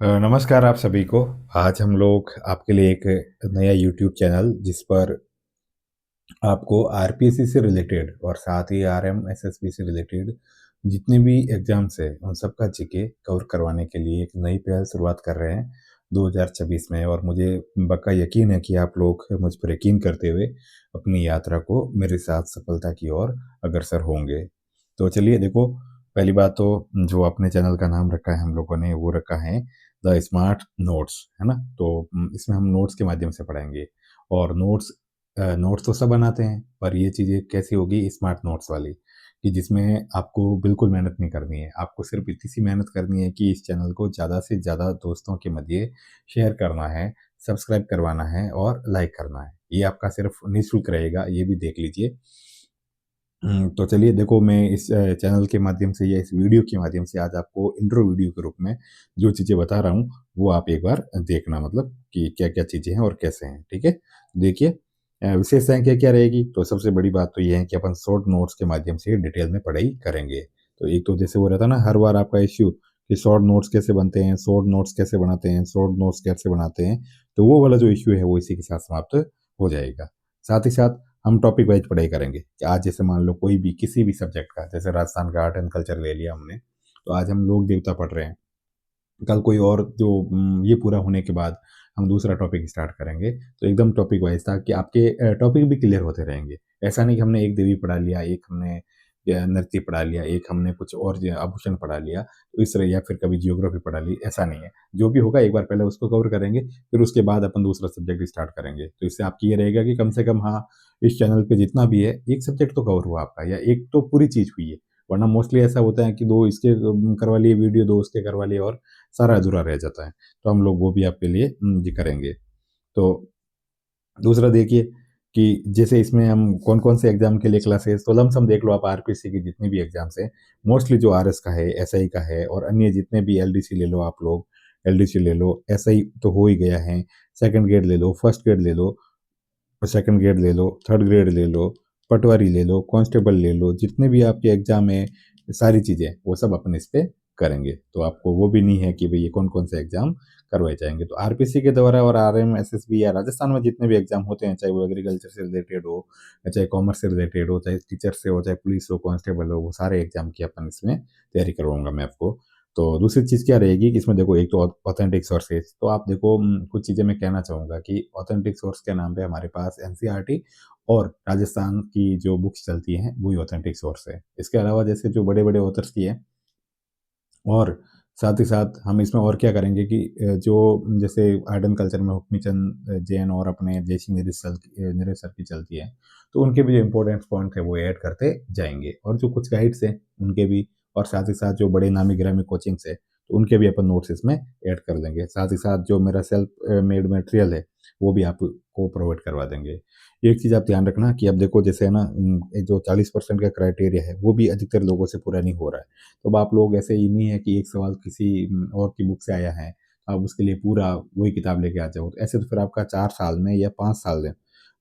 नमस्कार आप सभी को। आज हम लोग आपके लिए एक नया यूट्यूब चैनल जिस पर आपको आरपीएससी से रिलेटेड और साथ ही आरएम एसएसबी से रिलेटेड जितने भी एग्जाम्स है उन सब का जीके कवर करवाने के लिए एक नई पहल शुरुआत कर रहे हैं 2026 में। और मुझे पक्का यकीन है कि आप लोग मुझ पर यकीन करते हुए अपनी यात्रा को मेरे साथ सफलता की ओर अग्रसर होंगे। तो चलिए देखो, पहली बात तो जो अपने चैनल का नाम रखा है हम लोगों ने वो रखा है द स्मार्ट नोट्स, है ना। तो इसमें हम नोट्स के माध्यम से पढ़ाएंगे। और नोट्स तो सब बनाते हैं, पर ये चीज़ें कैसी होगी स्मार्ट नोट्स वाली, कि जिसमें आपको बिल्कुल मेहनत नहीं करनी है। आपको सिर्फ इतनी सी मेहनत करनी है कि इस चैनल को ज़्यादा से ज़्यादा दोस्तों के मध्य शेयर करना है, सब्सक्राइब करवाना है और लाइक करना है। ये आपका सिर्फ निःशुल्क रहेगा, ये भी देख लीजिए। तो चलिए देखो, मैं इस चैनल के माध्यम से या इस वीडियो के माध्यम से आज आपको इंट्रो वीडियो के रूप में जो चीज़ें बता रहा हूँ वो आप एक बार देखना, मतलब कि क्या-क्या चीज़ें हैं और कैसे हैं, ठीक है? देखिए, विशेषताएँ क्या-क्या रहेगी, तो सबसे बड़ी बात तो ये है कि अपन शॉर्ट नोट्स के माध्यम से डिटेल में पढ़ाई करेंगे। तो एक तो जैसे वो रहता है ना हर बार आपका इश्यू कि शॉर्ट नोट्स कैसे बनते हैं, शॉर्ट नोट्स कैसे बनाते हैं, शॉर्ट नोट्स कैसे बनाते हैं, तो वो वाला जो इश्यू है वो इसी के साथ समाप्त हो जाएगा। साथ ही साथ हम टॉपिक वाइज पढ़ाई करेंगे कि आज जैसे मान लो कोई भी किसी भी सब्जेक्ट का, जैसे राजस्थान का आर्ट एंड कल्चर ले लिया हमने, तो आज हम लोक देवता पढ़ रहे हैं। कल कोई और जो ये पूरा होने के बाद हम दूसरा टॉपिक स्टार्ट करेंगे। तो एकदम टॉपिक वाइज था कि आपके टॉपिक भी क्लियर होते रहेंगे। ऐसा नहीं कि हमने एक देवी पढ़ा लिया, एक हमने नृत्य पढ़ा लिया, एक हमने कुछ और आभूषण पढ़ा लिया, तो इस तरह, या फिर कभी जियोग्राफी पढ़ा ली, ऐसा नहीं है। जो भी होगा एक बार पहले उसको कवर करेंगे, फिर उसके बाद अपन दूसरा सब्जेक्ट स्टार्ट करेंगे। तो इससे आपकी ये रहेगा कि कम से कम, हाँ, इस चैनल पे जितना भी है एक सब्जेक्ट तो कवर हुआ आपका, या एक तो पूरी चीज़ हुई है। वरना मोस्टली ऐसा होता है कि 2 इसके करवा लिए वीडियो, 2 उसके करवा लिए और सारा अधूरा रह जाता है। तो हम लोग वो भी आपके लिए ये करेंगे। तो दूसरा देखिए कि जैसे इसमें हम कौन-कौन से एग्ज़ाम के लिए क्लासेस, तो लमसम देख लो आप आरपीसी की जितनी भी एग्ज़ाम्स हैं, मोस्टली जो आरएस का है, एसआई का है और अन्य जितने भी एलडीसी ले लो आप लोग, एलडीसी ले लो, एसआई तो हो ही गया है, सेकंड ग्रेड ले लो, फर्स्ट ग्रेड ले लो, सेकंड ग्रेड ले लो, थर्ड ग्रेड ले लो, पटवारी ले लो, कांस्टेबल ले लो, जितने भी आपके एग्ज़ाम हैं, सारी चीज़ें, वो सब अपन इस पे करेंगे। तो आपको वो भी नहीं है कि भई ये कौन-कौन से एग्ज़ाम करवाए जाएँगे। तो आरपीसी के द्वारा और आरएम, एसएसबी या राजस्थान में जितने भी एग्ज़ाम होते हैं, चाहे वो एग्रीकल्चर से रिलेटेड हो, या चाहे कॉमर्स से रिलेटेड हो, चाहे टीचर से हो, चाहे पुलिस हो, कांस्टेबल हो, वो सारे एग्ज़ाम की अपन इसमें तैयारी करवाऊँगा मैं आपको। तो दूसरी चीज़ क्या रहेगी कि इसमें देखो, एक तो ऑथेंटिक सोर्सेज़, तो आप देखो, कुछ चीज़ें मैं कहना चाहूँगा कि ऑथेंटिक सोर्स के नाम पे हमारे पास एनसीईआरटी और राजस्थान की जो बुक्स चलती हैं, वही ऑथेंटिक सोर्स है। इसके अलावा जैसे जो बड़े-बड़े ऑथर्स की हैं, और साथ ही साथ हम इसमें और क्या करेंगे कि जो जैसे आर्ट एंड कल्चर में हुक्मीचंद जैन और अपने जयसिंह निरज सर की चलती है, तो उनके भी जो इम्पोर्टेंट पॉइंट है वो ऐड करते जाएँगे। और जो कुछ गाइड्स हैं उनके भी, और साथ ही साथ जो बड़े नामी-गिरामी कोचिंग्स हैं, तो उनके भी अपन नोट्स इसमें ऐड कर देंगे। साथ ही साथ जो मेरा सेल्फ मेड मटेरियल है, वो भी आपको प्रोवाइड करवा देंगे। एक चीज़ आप ध्यान रखना कि अब देखो, जैसे है ना, ये जो 40% का क्राइटेरिया है, वो भी अधिकतर लोगों से पूरा नहीं हो रहा है। तो अब आप लोग, ऐसे ही नहीं है कि एक सवाल किसी और की बुक से आया है, आप उसके लिए पूरा वही किताब लेके आ जाओ। तो ऐसे तो फिर आपका 4 साल में या 5 साल में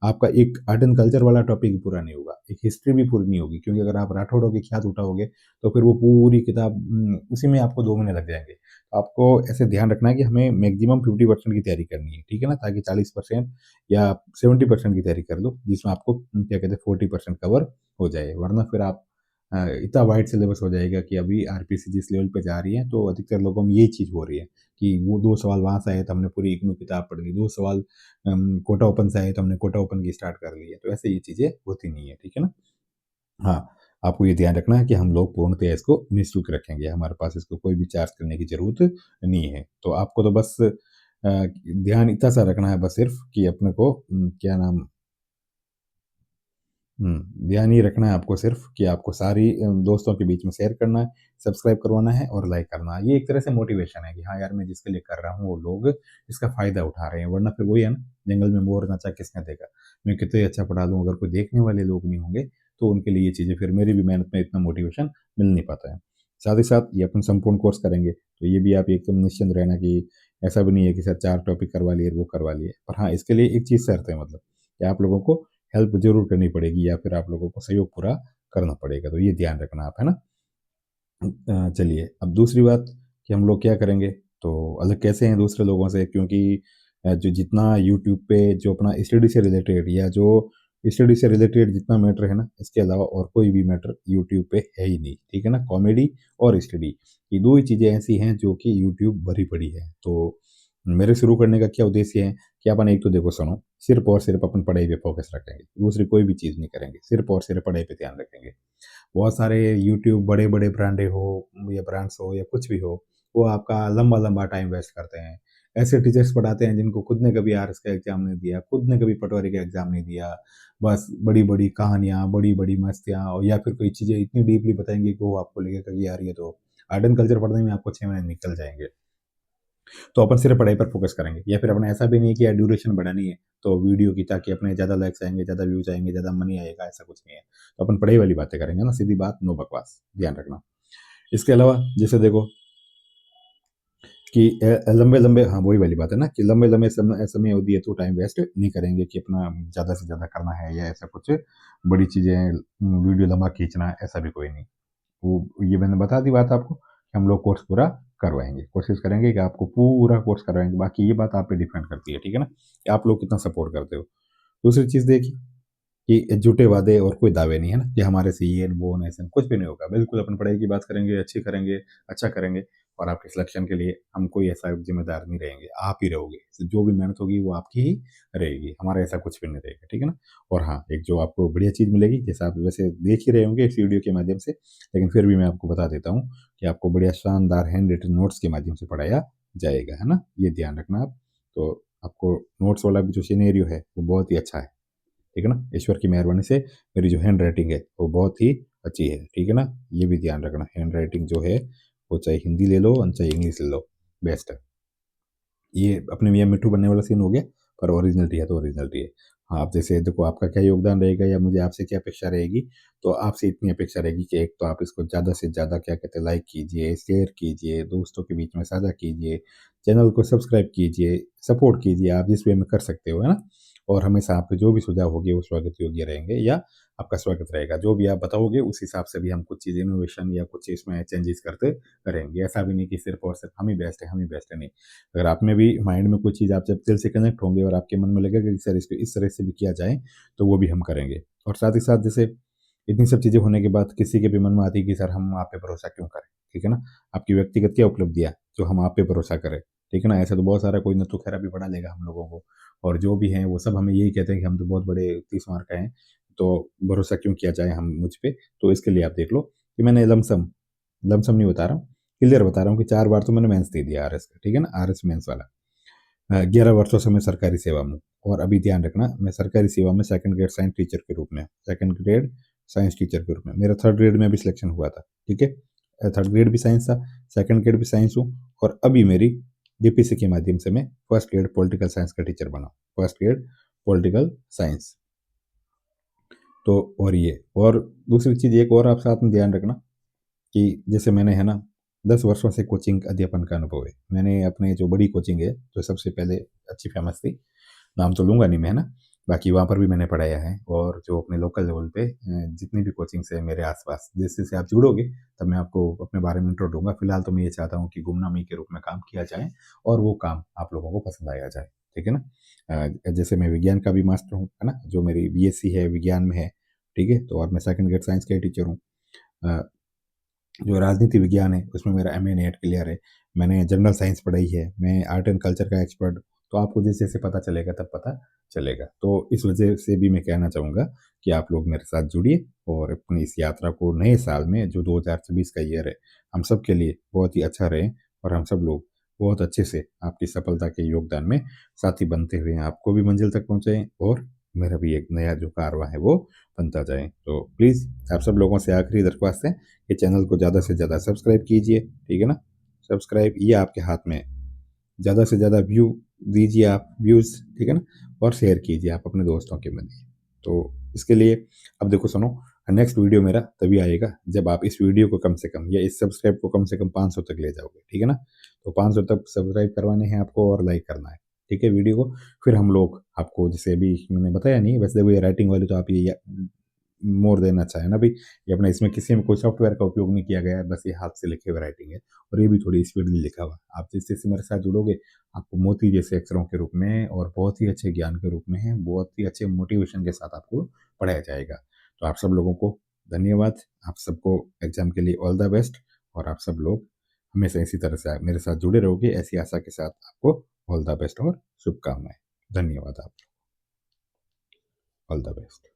आपका एक आर्ट एंड कल्चर वाला टॉपिक पूरा नहीं होगा, एक हिस्ट्री भी पूरी नहीं होगी, क्योंकि अगर आप राठौड़ों के ख्यात उठाओगे, तो फिर वो पूरी किताब उसी में आपको 2 महीने लग जाएँगे। तो आपको ऐसे ध्यान रखना है कि हमें मैक्सिमम 50% की तैयारी करनी है, ठीक है ना? ताकि 40% या 70% की तैयारी कर लो, जिसमें आपको क्या कहते हैं 40% कवर हो जाए। वरना फिर आप इतना वाइड सिलेबस हो जाएगा कि अभी आरपीसी जिस लेवल पे जा रही है, तो अधिकतर लोगों में यही चीज़ हो रही है कि वो 2 सवाल वहाँ से आए तो हमने पूरी इग्नू किताब पढ़ ली, 2 सवाल कोटा ओपन से आए तो हमने कोटा ओपन की स्टार्ट कर ली है। तो ऐसे ये चीज़ें होती नहीं है, ठीक है ना? हाँ, आपको ये ध्यान रखना है कि हम लोग पूर्णतः इसको निःशुल्क रखेंगे, हमारे पास इसको कोई भी चार्ज करने की ज़रूरत नहीं है। तो आपको तो बस ध्यान इतना सा रखना है बस सिर्फ़ कि अपने को क्या नाम, ध्यान ये रखना है आपको सिर्फ़ कि आपको सारी दोस्तों के बीच में शेयर करना है, सब्सक्राइब करवाना है और लाइक करना है। ये एक तरह से मोटिवेशन है कि हाँ यार, मैं जिसके लिए कर रहा हूँ वो लोग इसका फ़ायदा उठा रहे हैं। वरना फिर वही है ना, जंगल में मोर नाचा किसने देखा? मैं कितना ही अच्छा पढ़ा लूँ, अगर कोई देखने वाले लोग नहीं होंगे, तो उनके लिए ये चीज़ें, फिर मेरी भी मेहनत में इतना मोटिवेशन मिल नहीं पाता है। साथ ही साथ ये अपन संपूर्ण कोर्स करेंगे, तो ये भी आप एकदम निश्चिंत रहना कि ऐसा भी नहीं है कि सर 4 टॉपिक करवा लिए, वो करवा लिए। पर हाँ, इसके लिए एक चीज़ शर्त है, मतलब कि आप लोगों को हेल्प ज़रूर करनी पड़ेगी, या फिर आप लोगों को सहयोग पूरा करना पड़ेगा, तो ये ध्यान रखना आप, है ना? चलिए अब दूसरी बात कि हम लोग क्या करेंगे, तो अलग कैसे हैं दूसरे लोगों से, क्योंकि जो जितना यूट्यूब पे जो अपना स्टडी से रिलेटेड या जो स्टडी से रिलेटेड जितना मैटर है ना, इसके अलावा और कोई भी मैटर यूट्यूब पे है ही नहीं, ठीक है ना। कॉमेडी और स्टडी, ये दो ही चीज़ें ऐसी हैं जो कि यूट्यूब भरी पड़ी है। तो मेरे शुरू करने का क्या उद्देश्य है कि अपन एक तो देखो सुनो, सिर्फ और सिर्फ अपन पढ़ाई पे फोकस रखेंगे, दूसरी कोई भी चीज़ नहीं करेंगे, सिर्फ और सिर्फ पढ़ाई पे ध्यान रखेंगे। बहुत सारे यूट्यूब बड़े बड़े ब्रांडे हो या ब्रांड्स हो या कुछ भी हो, वो आपका लंबा लंबा टाइम वेस्ट करते हैं। ऐसे टीचर्स पढ़ाते हैं जिनको खुद ने कभी आरएस का एग्जाम नहीं दिया, खुद ने कभी पटवारी का एग्जाम नहीं दिया, बस बड़ी बड़ी कहानियाँ, बड़ी बड़ी मस्तियाँ, और या फिर कोई चीज़ें इतनी डीपली बताएंगे कि वो आपको लगेगा कि यार ये तो आर्ट एंड कल्चर पढ़ने में आपको 6 महीने निकल जाएंगे। तो अपन सिर्फ पढ़ाई पर फोकस करेंगे, या फिर अपने ऐसा भी नहीं है कि यार ड्यूरेशन बढ़ानी है तो वीडियो की, ताकि अपने ज़्यादा लाइक्स आएंगे, ज़्यादा व्यूज आएंगे, ज़्यादा मनी आएगा, ऐसा कुछ नहीं है। तो अपन पढ़ाई वाली बातें करेंगे ना, सीधी बात, नो बकवास, ध्यान रखना। इसके अलावा जैसे देखो कि लंबे लंबे, हाँ वही वाली बात है ना कि लंबे लंबे समय समय अवधि है तो टाइम वेस्ट नहीं करेंगे कि अपना ज़्यादा से ज़्यादा करना है या ऐसा कुछ बड़ी चीज़ें वीडियो लंबा खींचना है, ऐसा भी कोई नहीं। वो ये मैंने बता दी बात आपको कि हम लोग कोर्स पूरा करवाएंगे, कोशिश करेंगे कि आपको पूरा कोर्स करवाएंगे। बाकी ये बात आप पे डिपेंड करती है, ठीक है ना, कि आप लोग कितना सपोर्ट करते हो। दूसरी चीज़ देखिए कि झूठे वादे और कोई दावे नहीं है ना कि हमारे से ये वो नहीं, ऐसा कुछ भी नहीं होगा। बिल्कुल अपन पढ़ाई की बात करेंगे, अच्छी करेंगे, अच्छा करेंगे, और आपके सिलेक्शन के लिए हम कोई ऐसा जिम्मेदार नहीं रहेंगे, आप ही रहोगे। तो जो भी मेहनत होगी वो आपकी ही रहेगी, हमारा ऐसा कुछ भी नहीं रहेगा, ठीक है ना। और हाँ, एक जो आपको बढ़िया चीज़ मिलेगी, जैसे आप वैसे देख ही रहे होंगे इस वीडियो के माध्यम से, लेकिन फिर भी मैं आपको बता देता हूँ कि आपको बढ़िया शानदार हैंड रिटन नोट्स के माध्यम से पढ़ाया जाएगा, है ना, ये ध्यान रखना आप। तो आपको नोट्स वाला भी जो सिनेरियो है वो बहुत ही अच्छा है, ठीक है ना। ईश्वर की मेहरबानी से मेरी जो हैंड राइटिंग है वो बहुत ही अच्छी है, ठीक है ना। ये भी ध्यान रखना, हैंड राइटिंग जो है वो चाहे हिंदी ले लो चाहे इंग्लिश ले लो, बेस्ट है। ये अपने मियाँ मिट्ठू बनने वाला सीन हो गया, पर ओरिजिनलिटी है तो ओरिजिनलिटी है। हाँ, आप जैसे देखो आपका क्या योगदान रहेगा या मुझे आपसे क्या अपेक्षा रहेगी, तो आपसे इतनी अपेक्षा रहेगी कि एक तो आप इसको ज़्यादा से ज़्यादा क्या कहते हैं लाइक कीजिए, शेयर कीजिए, दोस्तों के बीच में साझा कीजिए, चैनल को सब्सक्राइब कीजिए, सपोर्ट कीजिए आप जिस वे में कर सकते हो, है ना। और हमेशा आपके जो भी सुझाव होंगे वो स्वागत योग्य रहेंगे, या आपका स्वागत रहेगा। जो भी आप बताओगे उस हिसाब से भी हम कुछ चीज़ इनोवेशन या कुछ इसमें चेंजेस करते रहेंगे। ऐसा भी नहीं कि सिर्फ और सिर्फ हम ही बेस्ट है, हम ही बेस्ट है, नहीं। अगर आप में भी माइंड में कोई चीज़ आप जब दिल से कनेक्ट होंगे और आपके मन में लगेगा कि सर इसको इस तरह से भी किया जाए, तो वो भी हम करेंगे। और साथ ही साथ जैसे इतनी सब चीज़ें होने के बाद किसी के भी मन में आती है कि सर हम आप पे भरोसा क्यों करें, ठीक है ना। आपकी व्यक्तिगत क्या उपलब्धियाँ जो हम आप पे भरोसा करें, ठीक है ना। ऐसा तो बहुत सारा, कोई न तो खैरा भी बना लेगा हम लोगों को, और जो भी हैं वो सब हमें यही कहते हैं कि हम तो बहुत बड़े 30 मार्क का हैं, तो भरोसा क्यों किया जाए हम मुझ पे। तो इसके लिए आप देख लो कि मैंने लमसम लमसम नहीं बता रहा हूँ, क्लियर बता रहा हूँ कि 4 बार तो मैंने मेंस दे दिया आरएस का, ठीक है ना, आरएस मेंस वाला। 11 वर्षों से मैं सरकारी सेवा में हूँ। और अभी ध्यान रखना, मैं सरकारी सेवा में सेकंड ग्रेड साइंस टीचर के रूप में, सेकंड ग्रेड साइंस टीचर के रूप में, मेरा थर्ड ग्रेड में भी सिलेक्शन हुआ था, ठीक है। थर्ड ग्रेड भी साइंस था, सेकंड ग्रेड भी साइंस हूँ, और अभी मेरी डीपीसी के माध्यम से मैं फर्स्ट ग्रेड पॉलिटिकल साइंस का टीचर बना, फर्स्ट ग्रेड पॉलिटिकल साइंस। तो और ये, और दूसरी चीज़ एक और आप साथ में ध्यान रखना कि जैसे मैंने, है ना, 10 वर्षों से कोचिंग अध्यापन का अनुभव है। मैंने अपने जो बड़ी कोचिंग है जो सबसे पहले अच्छी फेमस थी, नाम तो लूँगा नहीं मैं, है ना, बाकी वहाँ पर भी मैंने पढ़ाया है। और जो अपने लोकल लेवल पे जितनी भी कोचिंग्स है मेरे आसपास, जिससे से आप जुड़ोगे तब मैं आपको अपने बारे में इंट्रो दूंगा। फिलहाल तो मैं ये चाहता हूँ कि गुमनामी के रूप में काम किया जाए और वो काम आप लोगों को पसंद आया जाए, ठीक है ना। जैसे मैं विज्ञान का भी मास्टर हूँ, है ना, जो मेरी बीएससी है विज्ञान में है, ठीक है। तो और मैं सेकंड ग्रेड साइंस का ही टीचर हूँ। जो राजनीति विज्ञान है उसमें मेरा एमए नेट क्लियर है। मैंने जनरल साइंस पढ़ाई है, मैं आर्ट एंड कल्चर का एक्सपर्ट। तो आपको जैसे जैसे पता चलेगा तब पता चलेगा। तो इस वजह से भी मैं कहना चाहूँगा कि आप लोग मेरे साथ जुड़िए और अपनी इस यात्रा को नए साल में, जो 2026 का ईयर है, हम सब के लिए बहुत ही अच्छा रहे, और हम सब लोग बहुत अच्छे से आपकी सफलता के योगदान में साथी बनते हुए आपको भी मंजिल तक पहुँचाएं, और मेरा भी एक नया जो कारवां है वो बनता जाए। तो प्लीज़ आप सब लोगों से आखिरी दरख्वास्त है कि चैनल को ज़्यादा से ज़्यादा सब्सक्राइब कीजिए, ठीक है ना। सब्सक्राइब ये आपके हाथ में है, ज़्यादा से ज़्यादा व्यू दीजिए आप, व्यूज़, ठीक है ना, और शेयर कीजिए आप अपने दोस्तों के मध्य। तो इसके लिए अब देखो सुनो, नेक्स्ट वीडियो मेरा तभी आएगा जब आप इस वीडियो को कम से कम, या इस सब्सक्राइब को कम से कम 500 तक ले जाओगे, ठीक है ना। तो 500 तक सब्सक्राइब करवाने हैं आपको और लाइक करना है, ठीक है, वीडियो को। फिर हम लोग आपको, जैसे अभी मैंने बताया नहीं, वैसे देखो ये राइटिंग वाली तो आप ये मोर देन अच्छा है ना भाई। ये अपना इसमें किसी में कोई सॉफ्टवेयर का उपयोग नहीं किया गया है, बस ये हाथ से लिखे हुए राइटिंग है, और ये भी थोड़ी स्पीडली लिखा हुआ है। आप जैसे जैसे मेरे साथ जुड़ोगे, आपको मोती जैसे अक्षरों के रूप में और बहुत ही अच्छे ज्ञान के रूप में, बहुत ही अच्छे मोटिवेशन के साथ आपको पढ़ाया जाएगा। तो आप सब लोगों को धन्यवाद। आप सबको एग्जाम के लिए ऑल द बेस्ट, और आप सब लोग हमेशा इसी तरह से मेरे साथ जुड़े रहोगे, ऐसी आशा के साथ आपको ऑल द बेस्ट और शुभकामनाएं। धन्यवाद। आप ऑल द बेस्ट।